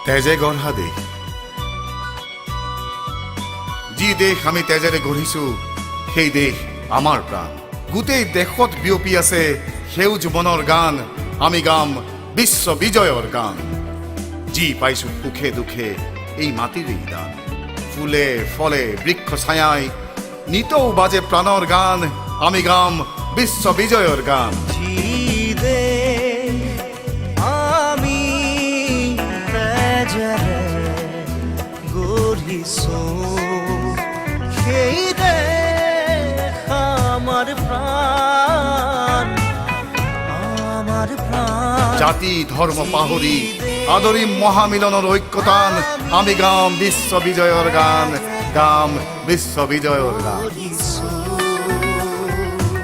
তেজে গঢ়া দেশ, যি দেশ আমি তেজেৰে গঢ়িছো সেই দেশ আমাৰ প্ৰাণ। গোটেই দেশত বিয়পি আছে সেউজ বনৰ গান, আমি গাম বিশ্ব বিজয়ৰ গান। যি পাইছো সুখে দুখে এই মাটিৰেই দান, ফুলে ফলে বৃক্ষ ছায়াই নিতৌ বাজে প্ৰাণৰ গান, আমি গাম বিশ্ব বিজয়ৰ গান। আমি তেজেৰে গঢ়িছো সেই দেশ আমাৰ প্ৰাণ, আমাৰ প্ৰাণ। জাতি ধৰ্ম পাহৰি আদৰিম মহামিলনৰ ঐক্যতান, আমি গাম বিশ্ব বিজয়ৰ গান, গাম বিশ্ব বিজয়ৰ গান।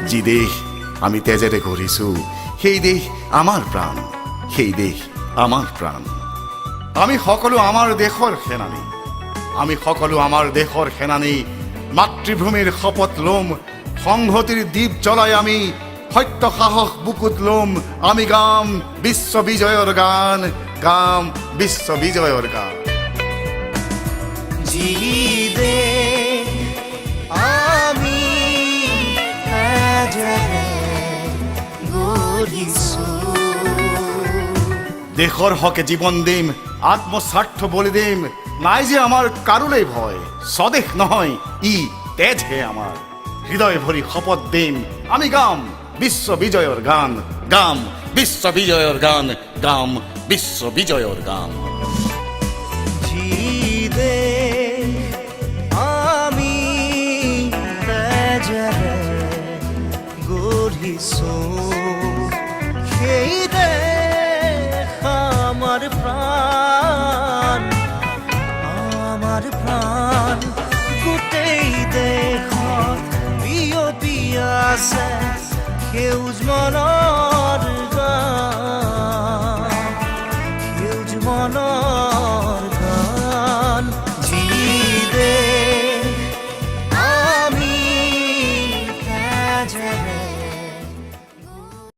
যি দেশ আমি তেজেৰে গঢ়িছো সেই দেশ আমাৰ প্ৰাণ, সেই দেশ আমাৰ প্ৰাণ। আমি সকলো আমাৰ দেশৰ সেনানী, আমি সকলো আমাৰ দেশৰ সেনানী। মাতৃভূমিৰ শপত ল'ম, সংহতিৰ দীপ জ্বলাই আমি সত্য সাহস বুকুত ল'ম, আমি গাম বিশ্ব বিজয়ৰ গান, গাম বিশ্ব বিজয়ৰ গান। যি দেশ আমি তেজেৰে গঢ়িছো, দেশৰ হকে জীৱন দিম, আত্মস্বাৰ্থ বলি দিম, নাই যে আমাৰ কাৰোলৈ ভয়। স্বদেশ নহয় ই তেজহে আমাৰ, হৃদয় ভৰি শপত দিম, আমি গাম বিশ্ব বিজয়ৰ গান, গাম বিশ্ব বিজয়ৰ গান, গাম বিশ্ব বিজয়ৰ গান। যি দেশ আমি তেজেৰে গঢ়িছো সেই দেশ আমাৰ প্ৰাণ, আমাৰ প্ৰাণ। গোটেই দেশত বিয়পি আছে সেউজ মনৰ